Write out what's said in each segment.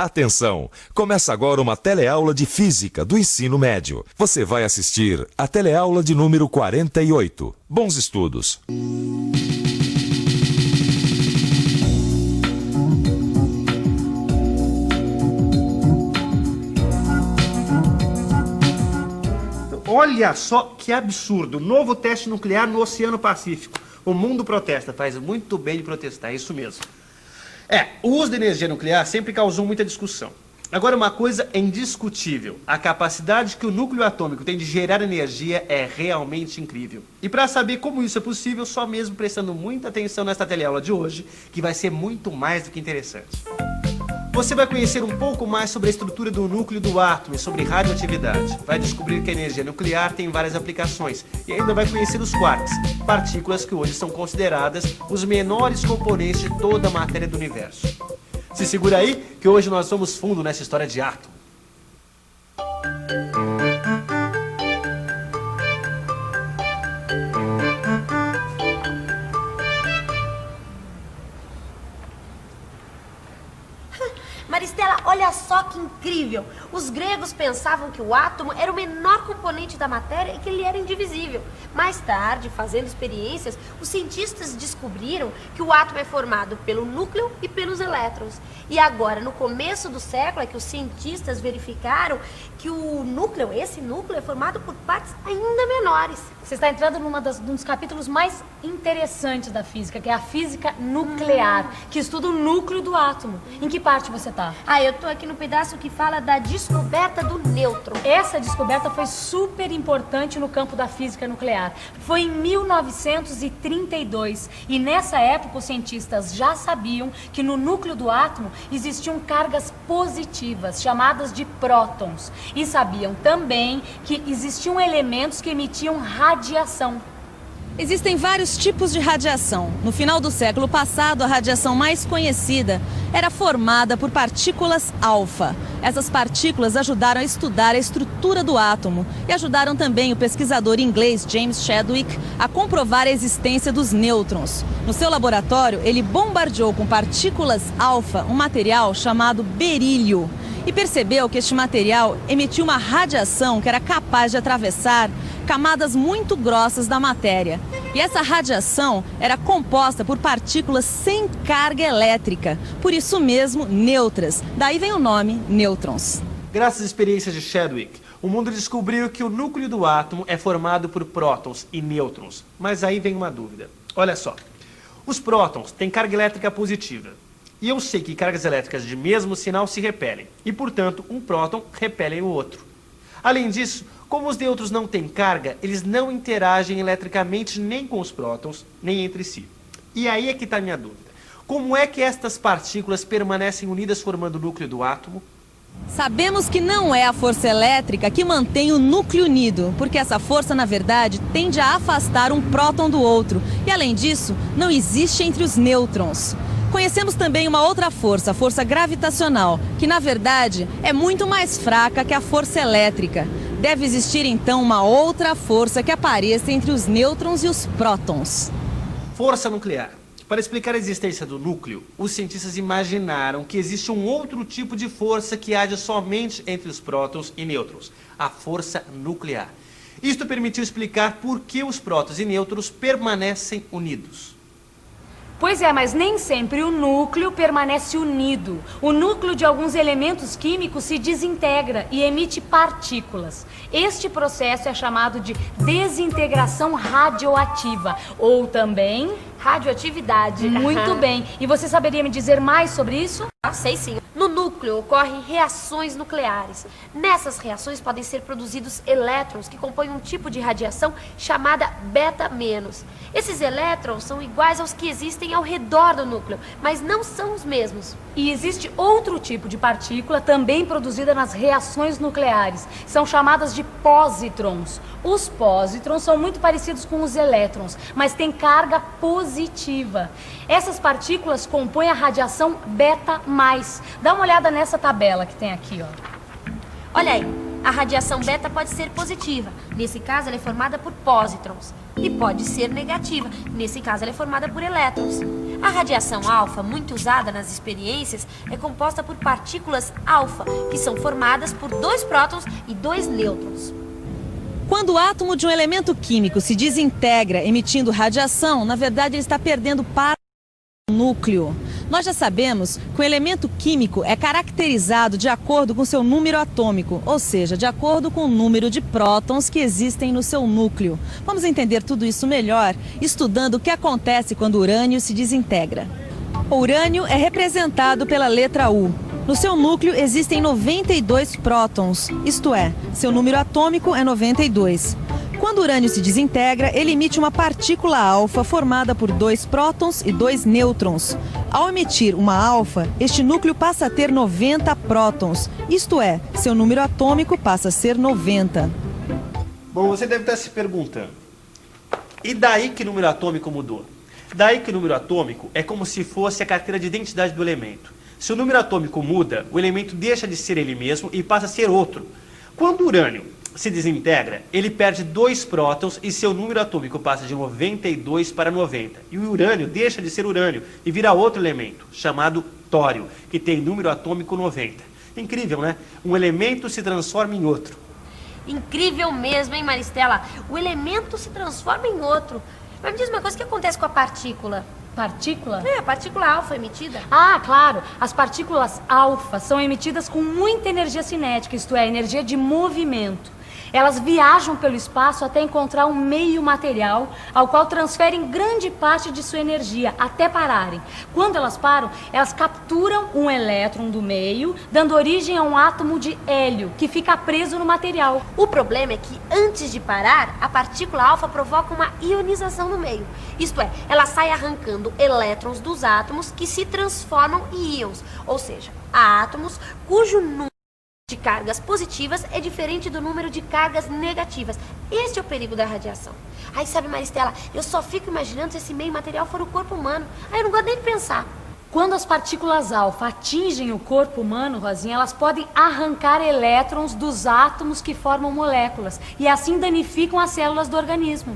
Atenção! Começa agora uma teleaula de Física do ensino médio. Você vai assistir a teleaula de número 48. Bons estudos! Olha só que absurdo! Novo teste nuclear no Oceano Pacífico. O mundo protesta, faz muito bem de protestar, é isso mesmo. O uso da energia nuclear sempre causou muita discussão. Agora, uma coisa é indiscutível. A capacidade que o núcleo atômico tem de gerar energia é realmente incrível. E para saber como isso é possível, só mesmo prestando muita atenção nesta teleaula de hoje, que vai ser muito mais do que interessante. Você vai conhecer um pouco mais sobre a estrutura do núcleo do átomo e sobre radioatividade. Vai descobrir que a energia nuclear tem várias aplicações. E ainda vai conhecer os quarks, partículas que hoje são consideradas os menores componentes de toda a matéria do universo. Se segura aí, que hoje nós vamos fundo nessa história de átomo. Maristela, olha só que incrível! Os gregos pensavam que o átomo era o menor componente da matéria e que ele era indivisível. Mais tarde, fazendo experiências, os cientistas descobriram que o átomo é formado pelo núcleo e pelos elétrons. E agora, no começo do século, é que os cientistas verificaram que o núcleo, esse núcleo, é formado por partes ainda menores. Você está entrando num dos capítulos mais interessantes da física, que é a física nuclear, que estuda o núcleo do átomo. Em que parte você está? Eu tô aqui no pedaço que fala da descoberta do nêutron. Essa descoberta foi super importante no campo da física nuclear. Foi em 1932 e nessa época os cientistas já sabiam que no núcleo do átomo existiam cargas positivas, chamadas de prótons. E sabiam também que existiam elementos que emitiam radiação. Existem vários tipos de radiação. No final do século passado, a radiação mais conhecida era formada por partículas alfa. Essas partículas ajudaram a estudar a estrutura do átomo e ajudaram também o pesquisador inglês James Chadwick a comprovar a existência dos nêutrons. No seu laboratório, ele bombardeou com partículas alfa um material chamado berílio e percebeu que este material emitia uma radiação que era capaz de atravessar camadas muito grossas da matéria. E essa radiação era composta por partículas sem carga elétrica, por isso mesmo neutras. Daí vem o nome nêutrons. Graças às experiências de Chadwick, o mundo descobriu que o núcleo do átomo é formado por prótons e nêutrons. Mas aí vem uma dúvida. Olha só, os prótons têm carga elétrica positiva. E eu sei que cargas elétricas de mesmo sinal se repelem. E, portanto, um próton repele o outro. Além disso, como os nêutrons não têm carga, eles não interagem eletricamente nem com os prótons, nem entre si. E aí é que está a minha dúvida. Como é que estas partículas permanecem unidas formando o núcleo do átomo? Sabemos que não é a força elétrica que mantém o núcleo unido, porque essa força, na verdade, tende a afastar um próton do outro. E, além disso, não existe entre os nêutrons. Conhecemos também uma outra força, a força gravitacional, que na verdade é muito mais fraca que a força elétrica. Deve existir então uma outra força que apareça entre os nêutrons e os prótons. Força nuclear. Para explicar a existência do núcleo, os cientistas imaginaram que existe um outro tipo de força que age somente entre os prótons e nêutrons, a força nuclear. Isto permitiu explicar por que os prótons e nêutrons permanecem unidos. Pois é, mas nem sempre o núcleo permanece unido. O núcleo de alguns elementos químicos se desintegra e emite partículas. Este processo é chamado de desintegração radioativa, ou também radioatividade. Muito bem. E você saberia me dizer mais sobre isso? Sei sim. No núcleo ocorrem reações nucleares. Nessas reações podem ser produzidos elétrons que compõem um tipo de radiação chamada beta-. Esses elétrons são iguais aos que existem ao redor do núcleo, mas não são os mesmos. E existe outro tipo de partícula também produzida nas reações nucleares. São chamadas de pósitrons. Os pósitrons são muito parecidos com os elétrons, mas têm carga positiva. Essas partículas compõem a radiação beta+. Dá uma olhada nessa tabela que tem aqui, ó. Olha aí, A radiação beta pode ser positiva. Nesse caso, ela é formada por pósitrons. E pode ser negativa. Nesse caso, ela é formada por elétrons. A radiação alfa, muito usada nas experiências, é composta por partículas alfa, que são formadas por 2 prótons e 2 nêutrons. Quando o átomo de um elemento químico se desintegra emitindo radiação, na verdade ele está perdendo parte do núcleo. Nós já sabemos que o elemento químico é caracterizado de acordo com seu número atômico, ou seja, de acordo com o número de prótons que existem no seu núcleo. Vamos entender tudo isso melhor estudando o que acontece quando o urânio se desintegra. O urânio é representado pela letra U. No seu núcleo existem 92 prótons, isto é, seu número atômico é 92. Quando o urânio se desintegra, ele emite uma partícula alfa formada por 2 prótons e 2 nêutrons. Ao emitir uma alfa, este núcleo passa a ter 90 prótons, isto é, seu número atômico passa a ser 90. Bom, você deve estar se perguntando, e daí que o número atômico mudou? Daí que o número atômico é como se fosse a carteira de identidade do elemento. Se o número atômico muda, o elemento deixa de ser ele mesmo e passa a ser outro. Quando o urânio se desintegra, ele perde 2 prótons e seu número atômico passa de 92 para 90. E o urânio deixa de ser urânio e vira outro elemento, chamado tório, que tem número atômico 90. Incrível, né? Um elemento se transforma em outro. Incrível mesmo, hein, Maristela? O elemento se transforma em outro. Mas me diz uma coisa, o que acontece com a partícula? Partícula? É, a partícula alfa emitida. Ah, claro. As partículas alfa são emitidas com muita energia cinética, isto é, energia de movimento. Elas viajam pelo espaço até encontrar um meio material ao qual transferem grande parte de sua energia até pararem. Quando elas param, elas capturam um elétron do meio, dando origem a um átomo de hélio, que fica preso no material. O problema é que, antes de parar, a partícula alfa provoca uma ionização no meio. Isto é, ela sai arrancando elétrons dos átomos que se transformam em íons. Ou seja, há átomos cujo número de cargas positivas é diferente do número de cargas negativas. Este é o perigo da radiação. Aí, sabe, Maristela, eu só fico imaginando se esse meio material for o corpo humano. Aí eu não gosto nem de pensar. Quando as partículas alfa atingem o corpo humano, Rosinha, elas podem arrancar elétrons dos átomos que formam moléculas e assim danificam as células do organismo.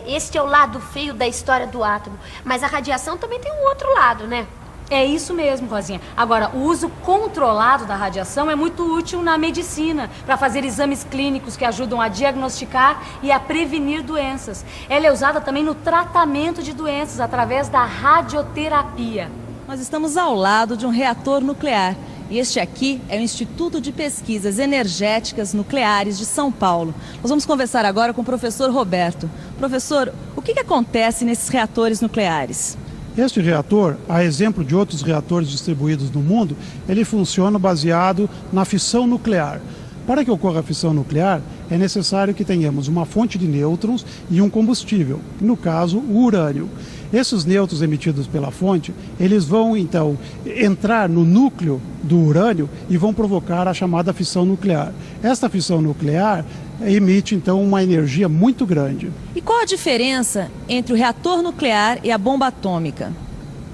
Este é o lado feio da história do átomo. Mas a radiação também tem um outro lado, né? É isso mesmo, Rosinha. Agora, o uso controlado da radiação é muito útil na medicina, para fazer exames clínicos que ajudam a diagnosticar e a prevenir doenças. Ela é usada também no tratamento de doenças, através da radioterapia. Nós estamos ao lado de um reator nuclear. E este aqui é o Instituto de Pesquisas Energéticas Nucleares de São Paulo. Nós vamos conversar agora com o professor Roberto. Professor, o que acontece nesses reatores nucleares? Este reator, a exemplo de outros reatores distribuídos no mundo, ele funciona baseado na fissão nuclear. Para que ocorra a fissão nuclear, é necessário que tenhamos uma fonte de nêutrons e um combustível, no caso, o urânio. Esses nêutrons emitidos pela fonte, eles vão então entrar no núcleo do urânio e vão provocar a chamada fissão nuclear. Esta fissão nuclear emite então uma energia muito grande. E qual a diferença entre o reator nuclear e a bomba atômica?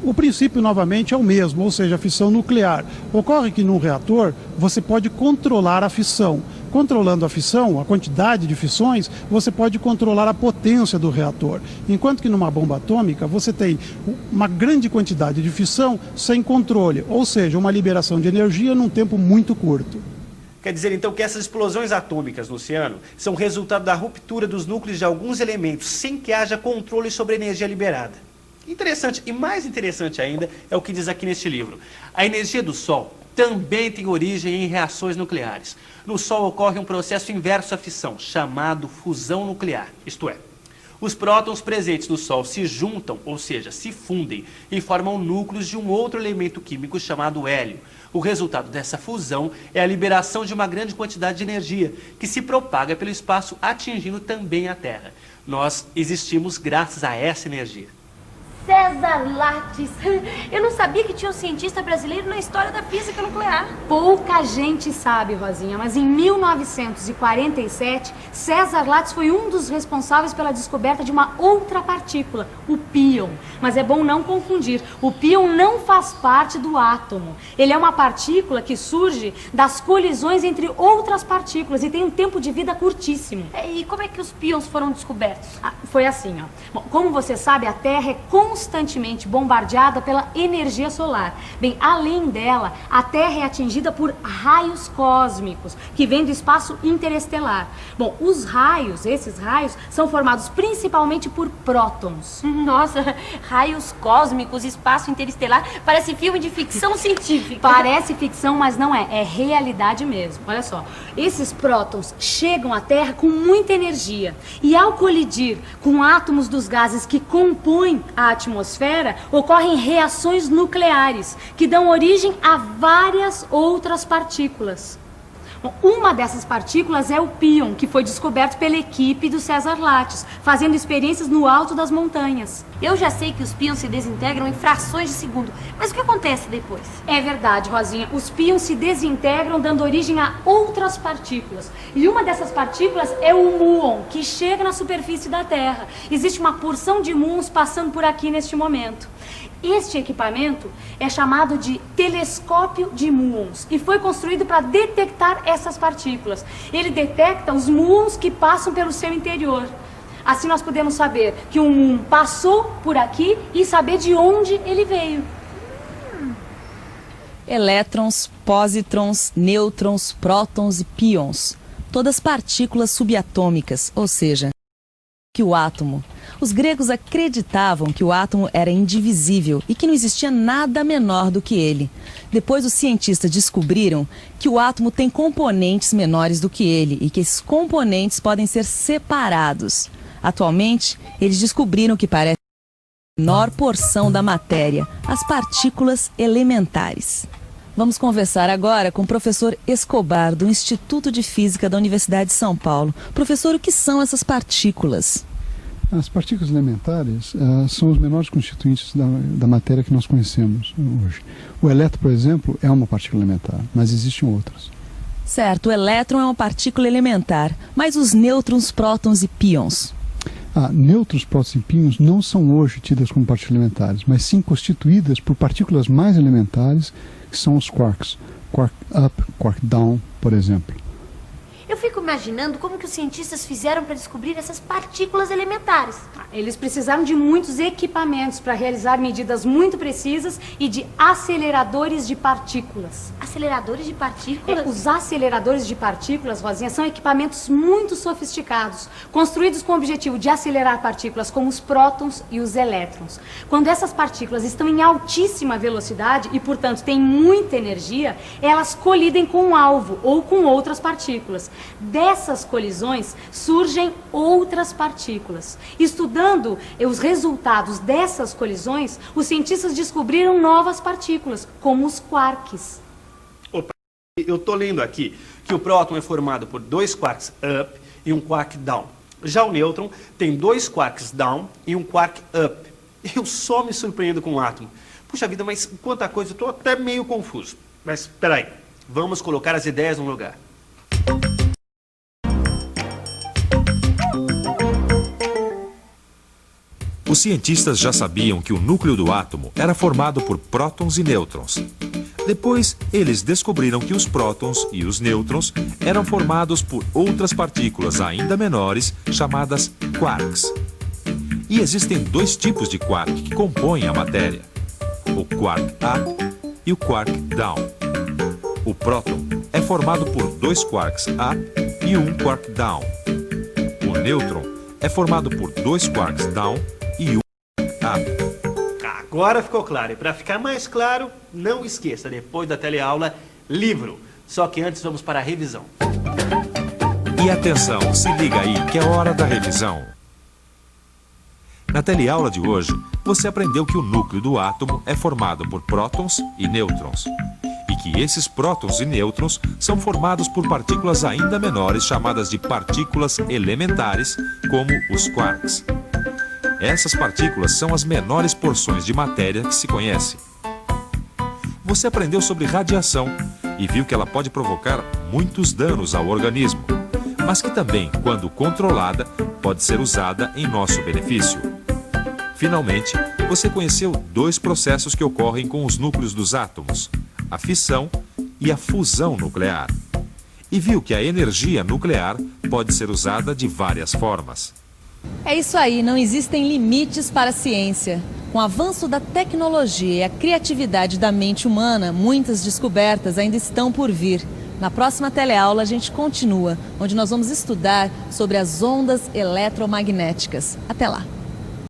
O princípio, novamente, é o mesmo, ou seja, a fissão nuclear. Ocorre que num reator você pode controlar a fissão. Controlando a fissão, a quantidade de fissões, você pode controlar a potência do reator. Enquanto que numa bomba atômica você tem uma grande quantidade de fissão sem controle, ou seja, uma liberação de energia num tempo muito curto. Quer dizer, então, que essas explosões atômicas no oceano são resultado da ruptura dos núcleos de alguns elementos, sem que haja controle sobre a energia liberada. Interessante, e mais interessante ainda, é o que diz aqui neste livro. A energia do Sol também tem origem em reações nucleares. No Sol ocorre um processo inverso à fissão, chamado fusão nuclear, isto é, os prótons presentes no Sol se juntam, ou seja, se fundem, e formam núcleos de um outro elemento químico chamado hélio. O resultado dessa fusão é a liberação de uma grande quantidade de energia, que se propaga pelo espaço, atingindo também a Terra. Nós existimos graças a essa energia. César Lattes. Eu não sabia que tinha um cientista brasileiro na história da física nuclear. Pouca gente sabe, Rosinha, mas em 1947, César Lattes foi um dos responsáveis pela descoberta de uma outra partícula, o píon. Mas é bom não confundir, o píon não faz parte do átomo. Ele é uma partícula que surge das colisões entre outras partículas e tem um tempo de vida curtíssimo. E como é que os píons foram descobertos? Foi assim, ó. Bom, como você sabe, a Terra é constantemente bombardeada pela energia solar. Bem, além dela, a Terra é atingida por raios cósmicos, que vêm do espaço interestelar. Bom, esses raios, são formados principalmente por prótons. Nossa, raios cósmicos, espaço interestelar, parece filme de ficção científica. Parece ficção, mas não é. É realidade mesmo. Olha só, esses prótons chegam à Terra com muita energia e ao colidir com átomos dos gases que compõem a atmosfera, ocorrem reações nucleares que dão origem a várias outras partículas. Uma dessas partículas é o píon, que foi descoberto pela equipe do César Lattes, fazendo experiências no alto das montanhas. Eu já sei que os píons se desintegram em frações de segundo, mas o que acontece depois? É verdade, Rosinha. Os píons se desintegram, dando origem a outras partículas. E uma dessas partículas é o muon, que chega na superfície da Terra. Existe uma porção de muons passando por aqui neste momento. Este equipamento é chamado de telescópio de muons e foi construído para detectar essas partículas. Ele detecta os muons que passam pelo seu interior. Assim nós podemos saber que um muon passou por aqui e saber de onde ele veio. Elétrons, pósitrons, nêutrons, prótons e píons. Todas partículas subatômicas, ou seja, que o átomo. Os gregos acreditavam que o átomo era indivisível e que não existia nada menor do que ele. Depois os cientistas descobriram que o átomo tem componentes menores do que ele e que esses componentes podem ser separados. Atualmente, eles descobriram que parece a menor porção da matéria, as partículas elementares. Vamos conversar agora com o professor Escobar, do Instituto de Física da Universidade de São Paulo. Professor, o que são essas partículas? As partículas elementares são os menores constituintes da matéria que nós conhecemos hoje. O elétron, por exemplo, é uma partícula elementar, mas existem outras. Certo, o elétron é uma partícula elementar, mas os nêutrons, prótons e píons? Nêutrons, prótons e píons não são hoje tidas como partículas elementares, mas sim constituídas por partículas mais elementares, que são os quarks. Quark up, quark down, por exemplo. Eu fico imaginando como que os cientistas fizeram para descobrir essas partículas elementares. Eles precisaram de muitos equipamentos para realizar medidas muito precisas e de aceleradores de partículas. Aceleradores de partículas? Os aceleradores de partículas, Rosinha, são equipamentos muito sofisticados, construídos com o objetivo de acelerar partículas como os prótons e os elétrons. Quando essas partículas estão em altíssima velocidade e, portanto, têm muita energia, elas colidem com um alvo ou com outras partículas. Dessas colisões surgem outras partículas. Estudando os resultados dessas colisões, os cientistas descobriram novas partículas, como os quarks. Opa, eu estou lendo aqui que o próton é formado por 2 quarks up e um quark down. Já o nêutron tem 2 quarks down e um quark up. Eu só me surpreendo com o átomo. Puxa vida, mas quanta coisa, eu estou até meio confuso. Mas espera aí, vamos colocar as ideias no lugar. Os cientistas já sabiam que o núcleo do átomo era formado por prótons e nêutrons. Depois, eles descobriram que os prótons e os nêutrons eram formados por outras partículas ainda menores, chamadas quarks. E existem 2 tipos de quark que compõem a matéria: o quark up e o quark down. O próton é formado por 2 quarks up e 1 quark down. O nêutron é formado por 2 quarks down e 1 up. Agora ficou claro. E para ficar mais claro, não esqueça, depois da teleaula, livro. Só que antes vamos para a revisão. E atenção, se liga aí que é hora da revisão. Na teleaula de hoje, você aprendeu que o núcleo do átomo é formado por prótons e nêutrons. E que esses prótons e nêutrons são formados por partículas ainda menores chamadas de partículas elementares, como os quarks. Essas partículas são as menores porções de matéria que se conhece. Você aprendeu sobre radiação e viu que ela pode provocar muitos danos ao organismo, mas que também, quando controlada, pode ser usada em nosso benefício. Finalmente, você conheceu dois processos que ocorrem com os núcleos dos átomos, a fissão e a fusão nuclear. E viu que a energia nuclear pode ser usada de várias formas. É isso aí, não existem limites para a ciência. Com o avanço da tecnologia e a criatividade da mente humana, muitas descobertas ainda estão por vir. Na próxima teleaula a gente continua, onde nós vamos estudar sobre as ondas eletromagnéticas. Até lá!